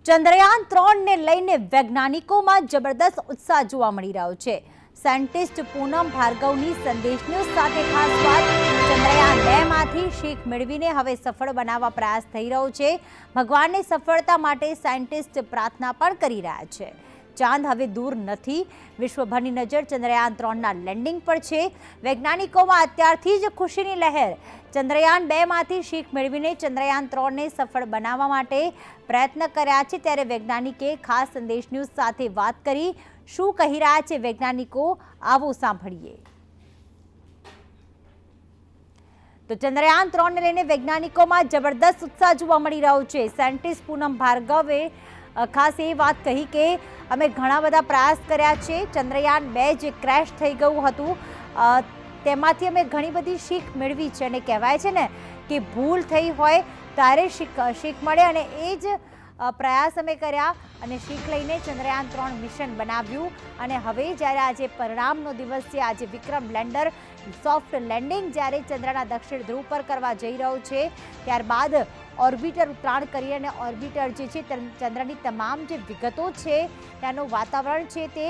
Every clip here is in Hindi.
ચંદ્રયાન-3 ને લઈને વૈજ્ઞાનિકોમાં જબરદસ્ત ઉત્સાહ જોવા મળી રહ્યો છે। સાયન્ટિસ્ટ પૂનમ ભાર્ગવની સંદેશ ન્યૂઝ સાથે ખાસ વાત। ચંદ્રયાન-2 માંથી શીખ મેળવીને હવે સફળ બનાવવા પ્રયાસ થઈ રહ્યો છે। ભગવાનની સફળતા માટે સાયન્ટિસ્ટ પ્રાર્થના પણ કરી રહ્યા છે। ચાંદ હવે દૂર નથી। વિશ્વભરની નજર ચંદ્રયાન-3ના લેન્ડિંગ પર છે। વૈજ્ઞાનિકોમાં અત્યારથી જ ખુશીની લહેર। ચંદ્રયાન-2 માંથી શીખ મેળવીને ચંદ્રયાન-3ને સફળ બનાવવા માટે પ્રયત્ન કર્યા છે। ત્યારે વૈજ્ઞાનિકે ખાસ સંદેશ ન્યૂઝ સાથે વાત કરી। શું કહી રહ્યા છે વૈજ્ઞાનિકો, આવો સાંભળીએ। તો ચંદ્રયાન-3 ને લઈને વૈજ્ઞાનિકોમાં જબરદસ્ત ઉત્સાહ જોવા મળી રહ્યો છે। સાયન્ટિસ્ટ પૂનમ ભાર્ગવે ખાસ એ વાત કહી કે અમે ઘણા બધા પ્રયાસ કર્યા છે। ચંદ્રયાન-2 જે ક્રેશ થઈ ગયું હતું તેમાંથી અમે ઘણી બધી શીખ મેળવી છે અને કહેવાય છે ને કે ભૂલ થઈ હોય ત્યારે શીખ મળે અને એ જ પ્રયાસ અમે કર્યા અને શીખ લઈને ચંદ્રયાન-3 મિશન બનાવ્યું। અને હવે જ્યારે આજે પરિણામનો દિવસ છે, આજે વિક્રમ લેન્ડર સોફ્ટ લેન્ડિંગ જ્યારે ચંદ્રના દક્ષિણ ધ્રુવ પર કરવા જઈ રહ્યો છે, ત્યારબાદ ઓર્બિટર ઉતરાણ કરી અને ઓર્બિટર જે છે ચંદ્રની તમામ જે વિગતો છે, ત્યાંનું વાતાવરણ છે તે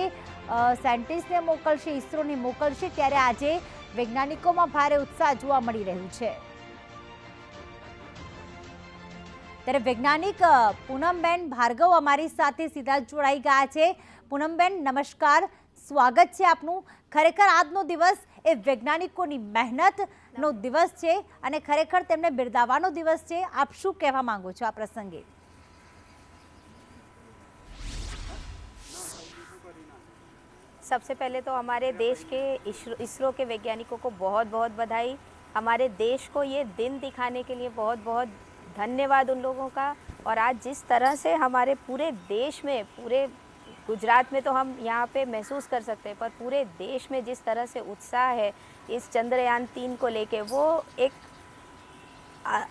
સાયન્ટિસ્ટને મોકલશે, ઇસરોને મોકલશે। ત્યારે આજે વૈજ્ઞાનિકોમાં ભારે ઉત્સાહ જોવા મળી રહ્યું છે। ત્યારે વૈજ્ઞાનિક પૂનમબેન ભાર્ગવ અમારી સાથે સીધા જોડાઈ ગયા છે। પૂનમબેન નમસ્કાર, સ્વાગત છે આપનું। ખરેખર આજનો દિવસ એ વૈજ્ઞાનિકોની મહેનતનો દિવસ છે અને ખરેખર તેમને બિરદાવવાનો દિવસ છે। આપ શું કહેવા માંગો છો આ પ્રસંગે? सबसे पहले तो हमारे देश के इसरो के वैज्ञानिकों को बहुत बहुत बधाई। हमारे देश को ये दिन दिखाने के लिए बहुत बहुत धन्यवाद उन लोगों का। और आज जिस तरह से हमारे पूरे देश में, पूरे गुजरात में तो हम यहाँ पे महसूस कर सकते हैं, पर पूरे देश में जिस तरह से उत्साह है इस चंद्रयान-3 को लेके, वो एक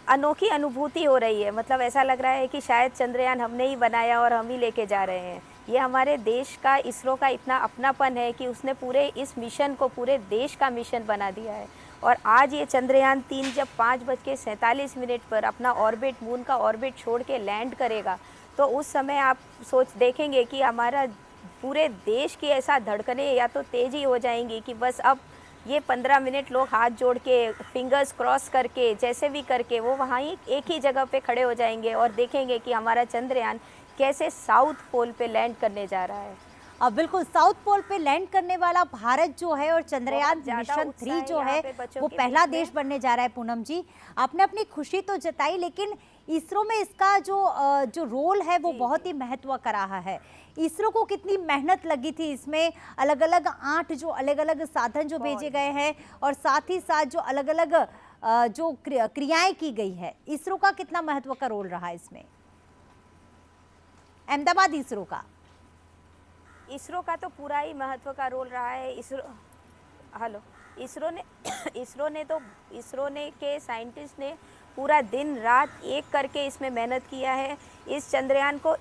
अनोखी अनुभूति हो रही है। मतलब ऐसा लग रहा है कि शायद चंद्रयान हमने ही बनाया और हम ही लेके जा रहे हैं। ये हमारे देश का, इसरो का इतना अपनापन है कि उसने पूरे इस मिशन को पूरे देश का मिशन बना दिया है। और आज ये चंद्रयान-3 जब 5:47 पर अपना ऑर्बिट, मून का ऑर्बिट छोड़ के लैंड करेगा, तो उस समय आप देखेंगे कि हमारा पूरे देश की ऐसा धड़कनें या तो तेज़ ही हो जाएंगी कि बस अब ये 15 मिनट लोग हाथ जोड़ के, फिंगर्स क्रॉस करके, जैसे भी करके वो वहाँ ही एक ही जगह पे खड़े हो जाएंगे और देखेंगे कि हमारा चंद्रयान कैसे साउथ पोल पे लैंड करने जा रहा है। अब बिल्कुल साउथ पोल पे लैंड करने वाला भारत जो है और चंद्रयान मिशन 3 जो है वो पहला देश बनने जा रहा है। पूनम जी, आपने अपनी खुशी तो जताई, लेकिन इसरो में इसका जो रोल है वो बहुत ही महत्व का रहा है। इसरो को कितनी मेहनत लगी थी इसमें, अलग अलग 8 जो अलग अलग साधन जो भेजे गए हैं और साथ ही साथ जो अलग अलग जो क्रियाएं की गई है, इसरो का कितना महत्व का रोल रहा इसमें? अहमदाबाद इसरो का तो पूरा ही महत्व का रोल रहा है। इसरो ने के साइंटिस्ट ने पूरा दिन रात एक करके इसमें मेहनत किया है। इस चंद्रयान को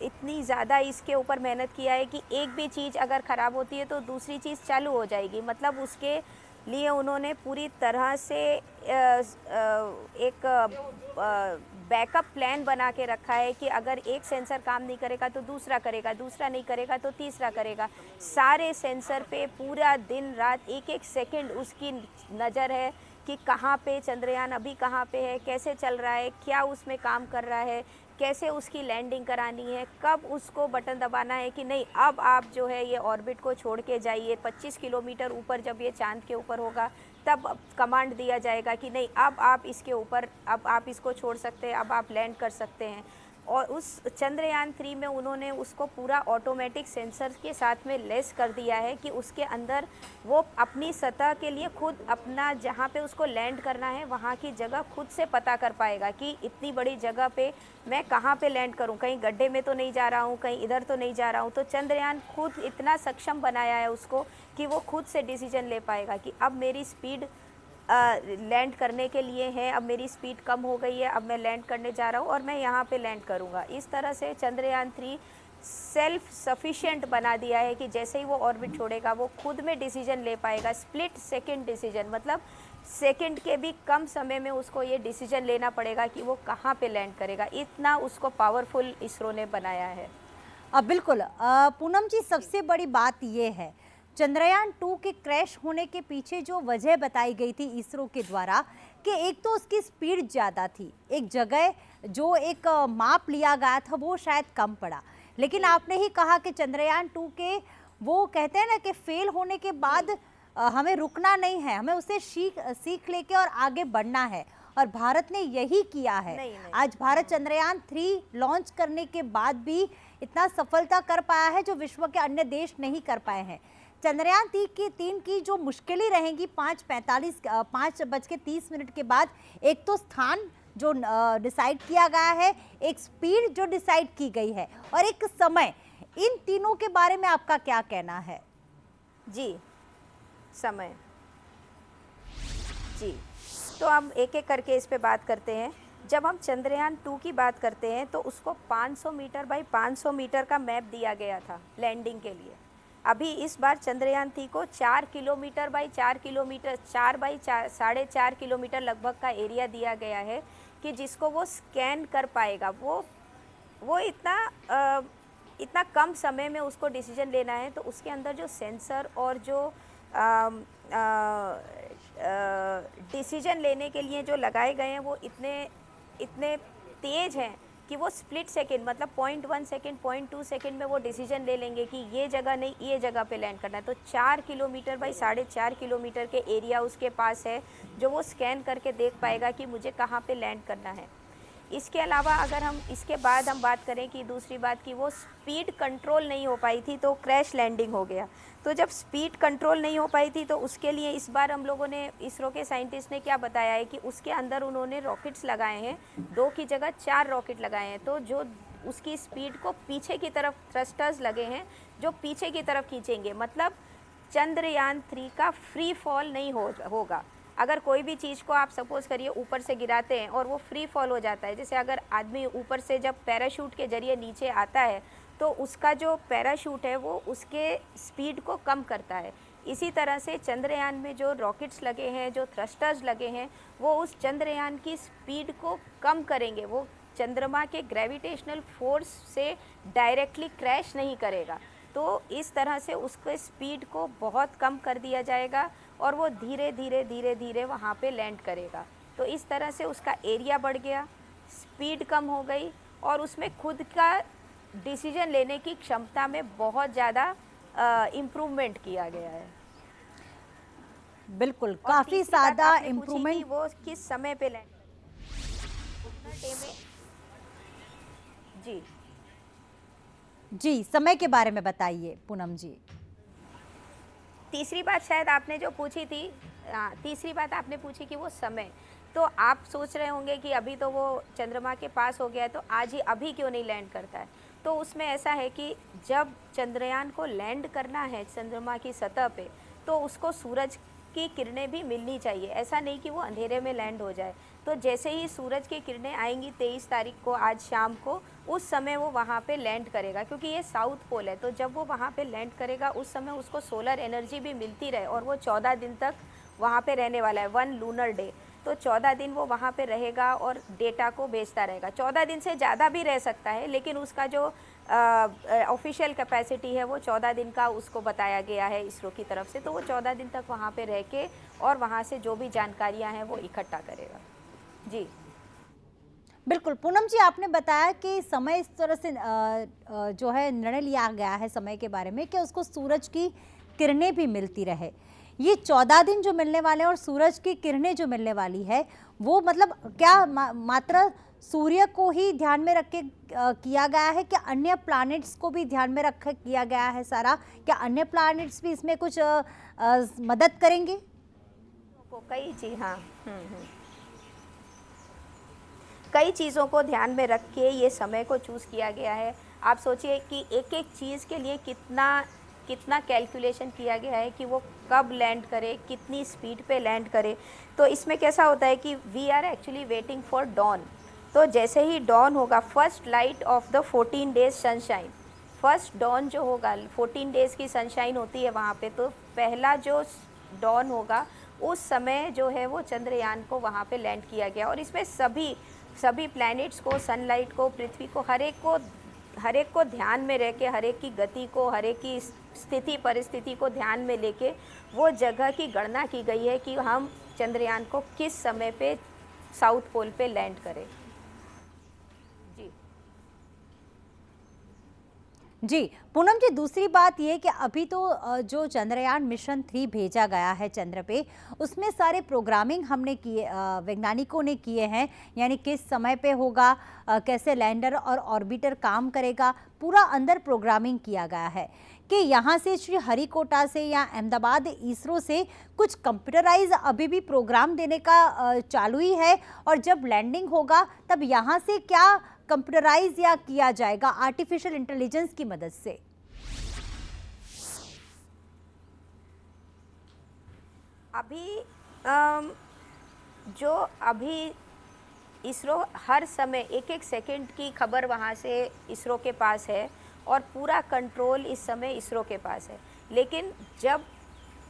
इतनी ज़्यादा इसके ऊपर मेहनत किया है कि एक भी चीज़ अगर ख़राब होती है तो दूसरी चीज़ चालू हो जाएगी। मतलब उसके लिए उन्होंने पूरी तरह से एक बैकअप प्लान बना के रखा है कि अगर एक सेंसर काम नहीं करेगा तो दूसरा करेगा, दूसरा नहीं करेगा तो तीसरा करेगा। सारे सेंसर पे पूरा दिन रात एक एक सेकंड उसकी नज़र है कि कहाँ पे चंद्रयान अभी कहाँ पे है, कैसे चल रहा है, क्या उसमें काम कर रहा है, कैसे उसकी लैंडिंग करानी है, कब उसको बटन दबाना है कि नहीं अब आप जो है ये ऑर्बिट को छोड़ के जाइए। 25 किलोमीटर ऊपर जब ये चांद के ऊपर होगा तब कमांड दिया जाएगा कि नहीं अब आप इसके ऊपर, अब आप इसको छोड़ सकते हैं, अब आप लैंड कर सकते हैं। और उस चंद्रयान-3 में उन्होंने उसको पूरा ऑटोमेटिक सेंसर के साथ में लेस कर दिया है कि उसके अंदर वो अपनी सतह के लिए खुद अपना, जहाँ पे उसको लैंड करना है वहाँ की जगह खुद से पता कर पाएगा कि इतनी बड़ी जगह पे मैं कहाँ पे लैंड करूँ, कहीं गड्ढे में तो नहीं जा रहा हूँ, कहीं इधर तो नहीं जा रहा हूँ। तो चंद्रयान खुद इतना सक्षम बनाया है उसको कि वो खुद से डिसीजन ले पाएगा कि अब मेरी स्पीड लैंड करने के लिए है, अब मेरी स्पीड कम हो गई है, अब मैं लैंड करने जा रहा हूँ और मैं यहाँ पे लैंड करूँगा। इस तरह से चंद्रयान-3 सेल्फ सफिशिएंट बना दिया है कि जैसे ही वो ऑर्बिट छोड़ेगा वो खुद में डिसीजन ले पाएगा। स्प्लिट सेकंड डिसीजन, मतलब सेकंड के भी कम समय में उसको ये डिसीजन लेना पड़ेगा कि वो कहाँ पे लैंड करेगा। इतना उसको पावरफुल इसरो ने बनाया है। बिल्कुल पूनम जी, सबसे बड़ी बात ये है चंद्रयान 2 के क्रैश होने के पीछे जो वजह बताई गई थी इसरो के द्वारा कि एक तो उसकी स्पीड ज़्यादा थी, एक जगह जो एक माप लिया गया था वो शायद कम पड़ा। लेकिन आपने ही कहा कि चंद्रयान 2 के वो कहते हैं ना कि फेल होने के बाद हमें रुकना नहीं है, हमें उसे सीख लेके और आगे बढ़ना है, और भारत ने यही किया है। नहीं। आज भारत चंद्रयान 3 लॉन्च करने के बाद भी इतना सफलता कर पाया है जो विश्व के अन्य देश नहीं कर पाए हैं। चंद्रयान 3 की जो मुश्किलें रहेंगी 5:30 के बाद, एक तो स्थान जो डिसाइड किया गया है, एक स्पीड जो डिसाइड की गई है, और एक समय, इन तीनों के बारे में आपका क्या कहना है? जी, समय। जी, तो हम एक एक करके इस पे बात करते हैं। जब हम चंद्रयान 2 की बात करते हैं तो उसको 500 मीटर बाई 500 मीटर का मैप दिया गया था लैंडिंग के लिए। अभी इस बार चंद्रयान 3 को 4 kilometre by 4 kilometre, 4 by 4.5 kilometre लगभग का एरिया दिया गया है कि जिसको वो स्कैन कर पाएगा। वो इतना कम समय में उसको डिसीजन लेना है, तो उसके अंदर जो सेंसर और जो डिसीजन लेने के लिए जो लगाए गए हैं वो इतने तेज़ हैं कि वो स्प्लिट सेकंड, मतलब 0.1 सेकंड, 0.2 सेकंड में वो डिसीजन ले लेंगे कि ये जगह नहीं, ये जगह पे लैंड करना है। तो 4 किलोमीटर बाई 4.5 किलोमीटर के एरिया उसके पास है जो वो स्कैन करके देख पाएगा कि मुझे कहाँ पे लैंड करना है। इसके अलावा अगर हम इसके बाद हम बात करें कि दूसरी बात कि वो स्पीड कंट्रोल नहीं हो पाई थी तो क्रैश लैंडिंग हो गया। तो जब स्पीड कंट्रोल नहीं हो पाई थी तो उसके लिए इस बार हम लोगों ने, इसरो के साइंटिस्ट ने क्या बताया है कि उसके अंदर उन्होंने रॉकेट्स लगाए हैं, 2 की जगह 4 रॉकेट लगाए हैं। तो जो उसकी स्पीड को पीछे की तरफ थ्रस्टर्स लगे हैं जो पीछे की तरफ खींचेंगे, मतलब चंद्रयान 3 का फ्री फॉल नहीं होगा। अगर कोई भी चीज़ को आप सपोज़ करिए ऊपर से गिराते हैं और वो फ्री फॉल हो जाता है, जैसे अगर आदमी ऊपर से जब पैराशूट के ज़रिए नीचे आता है तो उसका जो पैराशूट है वो उसके स्पीड को कम करता है। इसी तरह से चंद्रयान में जो रॉकेट्स लगे हैं, जो थ्रस्टर्स लगे हैं, वो उस चंद्रयान की स्पीड को कम करेंगे। वो चंद्रमा के ग्रेविटेशनल फोर्स से डायरेक्टली क्रैश नहीं करेगा। तो इस तरह से उसके स्पीड को बहुत कम कर दिया जाएगा और वो धीरे धीरे वहाँ पे लैंड करेगा। तो इस तरह से उसका एरिया बढ़ गया, स्पीड कम हो गई और उसमें खुद का डिसीजन लेने की क्षमता में बहुत ज़्यादा इम्प्रूवमेंट किया गया है। बिल्कुल, काफ़ी ज़्यादा इम्प्रूवमेंट। वो किस समय पे लैंड जी जी, समय के बारे में बताइए पूनम जी। तीसरी बात शायद आपने जो पूछी थी, तीसरी बात आपने पूछी कि वो समय, तो आप सोच रहे होंगे कि अभी तो वो चंद्रमा के पास हो गया है तो आज ही अभी क्यों नहीं लैंड करता है। तो उसमें ऐसा है कि जब चंद्रयान को लैंड करना है चंद्रमा की सतह पे तो उसको सूरज की किरणें भी मिलनी चाहिए। ऐसा नहीं कि वो अंधेरे में लैंड हो जाए। तो जैसे ही सूरज की किरणें आएंगी 23 तारीख को, आज शाम को, उस समय वो वहाँ पे लैंड करेगा, क्योंकि ये साउथ पोल है। तो जब वो वहाँ पे लैंड करेगा उस समय उसको सोलर एनर्जी भी मिलती रहे और वो 14 दिन तक वहाँ पे रहने वाला है, 1 लूनर डे। तो 14 दिन वो वहाँ पे रहेगा और डेटा को भेजता रहेगा। 14 दिन से ज़्यादा भी रह सकता है, लेकिन उसका जो ऑफिशियल कैपेसिटी है वो 14 दिन का उसको बताया गया है इसरो की तरफ से। तो वो 14 दिन तक वहाँ पे रह के और वहाँ से जो भी जानकारियाँ हैं वो इकट्ठा करेगा। जी बिल्कुल पूनम जी, आपने बताया कि समय इस तरह से जो है निर्णय लिया गया है समय के बारे में कि उसको सूरज की किरणें भी मिलती रहे। ये 14 दिन जो मिलने वाले हैं और सूरज की किरणें जो मिलने वाली है वो मतलब क्या मात्र सूर्य को ही ध्यान में रख के किया गया है, क्या अन्य प्लैनेट्स को भी ध्यान में रख किया गया है सारा? क्या अन्य प्लैनेट्स भी इसमें कुछ मदद करेंगे? कई चीज, हाँ, कई चीज़ों को ध्यान में रख के ये समय को चूज़ किया गया है। आप सोचिए कि एक एक चीज़ के लिए कितना कैलकुलेशन किया गया है कि वो कब लैंड करे, कितनी स्पीड पे लैंड करे। तो इसमें कैसा होता है कि we are actually waiting for dawn. तो जैसे ही डॉन होगा, first light of the 14 days sunshine, first dawn जो होगा, 14 डेज़ की सनशाइन होती है वहाँ पे, तो पहला जो डॉन होगा उस समय जो है वो चंद्रयान को वहाँ पे लैंड किया गया। और इसमें सभी प्लैनेट्स को, सनलाइट को, पृथ्वी को, हर एक को ध्यान में रह के, हर एक की गति को, हर एक की स्थिति परिस्थिति को ध्यान में लेके वो जगह की गणना की गई है कि हम चंद्रयान को किस समय पे साउथ पोल पे लैंड करें। जी जी पूनम जी, दूसरी बात ये कि अभी तो जो चंद्रयान मिशन 3 भेजा गया है चंद्र पे, उसमें सारे प्रोग्रामिंग हमने किए, वैज्ञानिकों ने किए हैं, यानी किस समय पे होगा, कैसे लैंडर और ऑर्बिटर काम करेगा, पूरा अंदर प्रोग्रामिंग किया गया है। कि यहाँ से श्री हरिकोटा से या अहमदाबाद इसरो से कुछ कंप्यूटराइज अभी भी प्रोग्राम देने का चालू ही है, और जब लैंडिंग होगा तब यहाँ से क्या कंप्यूटराइज या किया जाएगा आर्टिफिशियल इंटेलिजेंस की मदद से? अभी इसरो हर समय एक एक सेकंड की खबर वहाँ से इसरो के पास है और पूरा कंट्रोल इस समय इसरो के पास है। लेकिन जब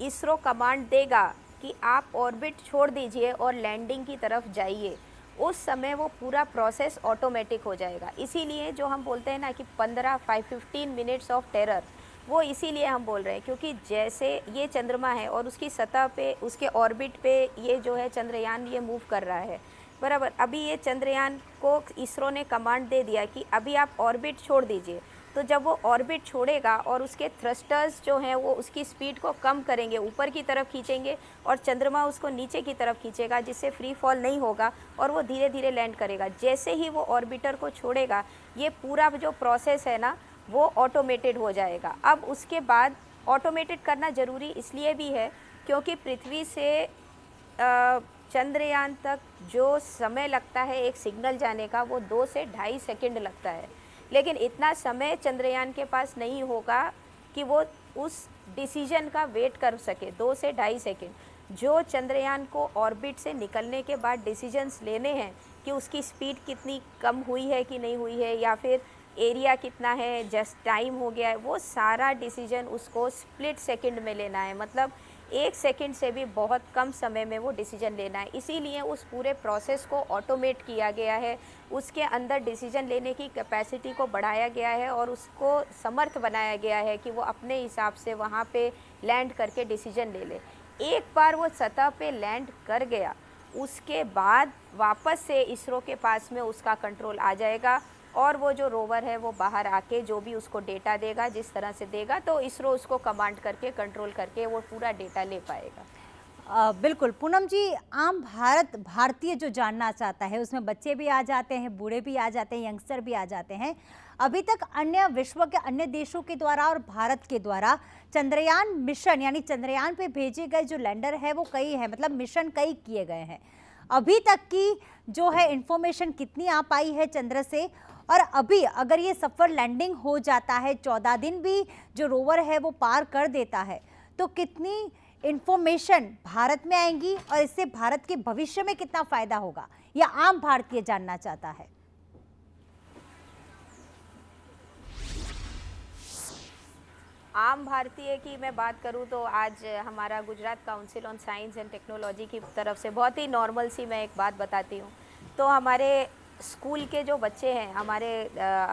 इसरो कमांड देगा कि आप ऑर्बिट छोड़ दीजिए और लैंडिंग की तरफ जाइए, उस समय वो पूरा प्रोसेस ऑटोमेटिक हो जाएगा। इसीलिए जो हम बोलते हैं ना कि 15 मिनट्स ऑफ टेरर, वो इसीलिए हम बोल रहे हैं क्योंकि जैसे ये चंद्रमा है और उसकी सतह पे, उसके ऑर्बिट पे ये जो है चंद्रयान ये मूव कर रहा है, बराबर। अभी ये चंद्रयान को इसरो ने कमांड दे दिया कि अभी आप ऑर्बिट छोड़ दीजिए। तो जब वो ऑर्बिट छोड़ेगा और उसके थ्रस्टर्स जो हैं वो उसकी स्पीड को कम करेंगे, ऊपर की तरफ खींचेंगे, और चंद्रमा उसको नीचे की तरफ खींचेगा, जिससे फ्री फॉल नहीं होगा और वो धीरे धीरे लैंड करेगा। जैसे ही वो ऑर्बिटर को छोड़ेगा, ये पूरा जो प्रोसेस है ना वो ऑटोमेटेड हो जाएगा। अब उसके बाद ऑटोमेटेड करना ज़रूरी इसलिए भी है क्योंकि पृथ्वी से चंद्रयान तक जो समय लगता है एक सिग्नल जाने का, वो 2 से 2.5 सेकंड लगता है। लेकिन इतना समय चंद्रयान के पास नहीं होगा कि वो उस डिसीजन का वेट कर सके। 2 से 2.5 सेकंड जो चंद्रयान को ऑर्बिट से निकलने के बाद डिसीजंस लेने हैं कि उसकी स्पीड कितनी कम हुई है कि नहीं हुई है, या फिर एरिया कितना है, जस्ट टाइम हो गया है, वो सारा डिसीजन उसको स्प्लिट सेकंड में लेना है। मतलब 1 सेकंड से भी बहुत कम समय में वो डिसीजन लेना है। इसीलिए उस पूरे प्रोसेस को ऑटोमेट किया गया है, उसके अंदर डिसीजन लेने की कैपेसिटी को बढ़ाया गया है और उसको समर्थ बनाया गया है कि वो अपने हिसाब से वहाँ पे लैंड करके डिसीजन ले ले। एक बार वो सतह पे लैंड कर गया, उसके बाद वापस से इसरो के पास में उसका कंट्रोल आ जाएगा और वो जो रोवर है वो बाहर आके जो भी उसको डेटा देगा, जिस तरह से देगा, तो इसरो उसको कमांड करके, कंट्रोल करके वो पूरा डेटा ले पाएगा। बिल्कुल पूनम जी, आम भारतीय जो जानना चाहता है, उसमें बच्चे भी आ जाते हैं, बूढ़े भी आ जाते हैं, यंगस्टर भी आ जाते हैं। अभी तक अन्य विश्व के अन्य देशों के द्वारा और भारत के द्वारा चंद्रयान मिशन यानी चंद्रयान पे भेजे गए जो लैंडर है वो कई है, मतलब मिशन कई किए गए हैं। अभी तक की जो है इंफॉर्मेशन कितनी आ पाई है चंद्र से, और अभी अगर ये सफर लैंडिंग हो जाता है, 14 दिन भी जो रोवर है वो पार कर देता है, तो कितनी इंफॉर्मेशन भारत में आएंगी और इससे भारत के भविष्य में कितना फायदा होगा, या आम भारतीय जानना चाहता है? आम भारतीय की मैं बात करूं तो आज हमारा Gujarat council on science and technology की तरफ से बहुत ही नॉर्मल सी मैं एक बात बताती हूं। तो हमारे स्कूल के जो बच्चे हैं, हमारे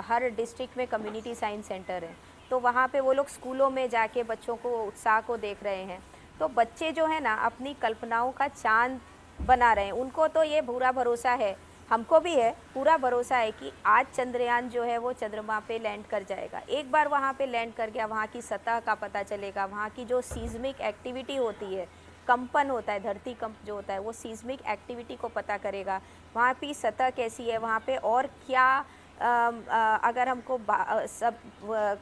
हर डिस्ट्रिक्ट में कम्युनिटी साइंस सेंटर है, तो वहाँ पे वो लोग स्कूलों में जाके बच्चों को उत्साह को देख रहे हैं। तो बच्चे जो है ना अपनी कल्पनाओं का चांद बना रहे हैं। उनको तो ये पूरा भरोसा है, हमको भी है, पूरा भरोसा है कि आज चंद्रयान जो है वो चंद्रमा पे लैंड कर जाएगा। एक बार वहाँ पे लैंड कर गया, वहाँ की सतह का पता चलेगा, वहाँ की जो सीज़मिक एक्टिविटी होती है, कंपन होता है, धरती कंप जो होता है, वो सीज़मिक एक्टिविटी को पता करेगा। वहाँ की सतह कैसी है, वहाँ पे और क्या अगर हमको सब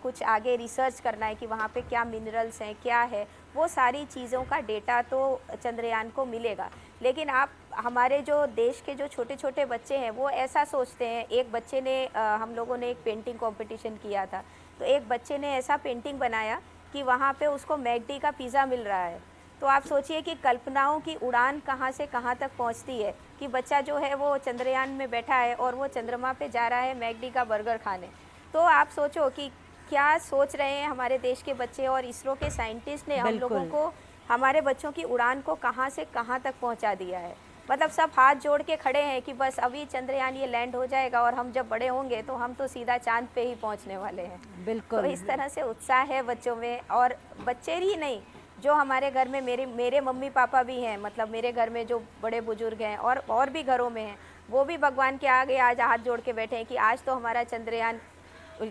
कुछ आगे रिसर्च करना है कि वहाँ पे क्या मिनरल्स हैं, क्या है, वो सारी चीज़ों का डेटा तो चंद्रयान को मिलेगा। लेकिन आप हमारे जो देश के जो छोटे छोटे बच्चे हैं वो ऐसा सोचते हैं। एक बच्चे ने हम लोगों ने एक पेंटिंग कंपटीशन किया था, तो एक बच्चे ने ऐसा पेंटिंग बनाया कि वहाँ पे उसको मैकडी का पिज़्ज़ा मिल रहा है। तो आप सोचिए कि कल्पनाओं की उड़ान कहाँ से कहाँ तक पहुँचती है कि बच्चा जो है वो चंद्रयान में बैठा है और वो चंद्रमा पे जा रहा है मैकडी का बर्गर खाने। तो आप सोचो कि क्या सोच रहे हैं हमारे देश के बच्चे, और इसरो के साइंटिस्ट ने हम लोगों को हमारे बच्चों की उड़ान को कहाँ से कहाँ तक पहुँचा दिया है। मतलब सब हाथ जोड़ के खड़े हैं कि बस अभी चंद्रयान ये लैंड हो जाएगा और हम जब बड़े होंगे तो हम तो सीधा चांद पे ही पहुंचने वाले हैं। बिल्कुल। तो इस तरह से उत्साह है बच्चों में, और बच्चे ही नहीं, जो हमारे घर में मेरे मम्मी पापा भी हैं, मतलब मेरे घर में जो बड़े बुजुर्ग हैं और भी घरों में हैं, वो भी भगवान के आगे आज हाथ जोड़ के बैठे हैं कि आज तो हमारा चंद्रयान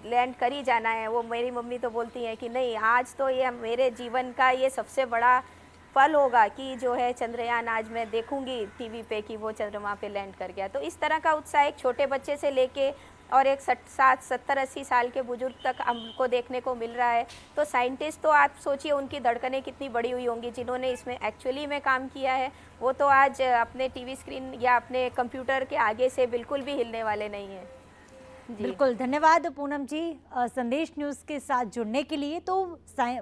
लैंड कर ही जाना है। वो मेरी मम्मी तो बोलती हैं कि नहीं, आज तो ये मेरे जीवन का ये सबसे बड़ा पल होगा कि जो है चंद्रयान आज मैं देखूंगी टीवी पे कि वो चंद्रमा पे लैंड कर गया। तो इस तरह का उत्साह एक छोटे बच्चे से लेके और एक 60 70 80 साल के बुजुर्ग तक हमको देखने को मिल रहा है। तो साइंटिस्ट तो आप सोचिए उनकी धड़कनें कितनी बड़ी हुई होंगी, जिन्होंने इसमें एक्चुअली में काम किया है, वो तो आज अपने टीवी स्क्रीन या अपने कंप्यूटर के आगे से बिल्कुल भी हिलने वाले नहीं हैं। जी। बिल्कुल, धन्यवाद पूनम जी संदेश न्यूज़ के साथ जुड़ने के लिए। तो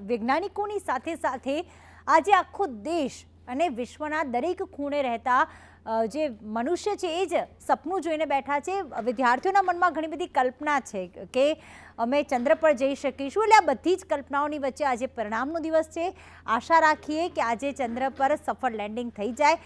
વૈજ્ઞાનિકોની સાથે સાથે આજે આખો દેશ અને વિશ્વના દરેક ખૂણે રહેતા જે મનુષ્ય છે એ જ સપનું જોઈને બેઠા છે। વિદ્યાર્થીઓના મનમાં ઘણી બધી કલ્પના છે કે અમે ચંદ્ર પર જઈ શકીશું, એટલે આ બધી જ કલ્પનાઓની વચ્ચે આજે પરિણામનો દિવસ છે। આશા રાખીએ કે આજે ચંદ્ર પર સફળ લેન્ડિંગ થઈ જાય।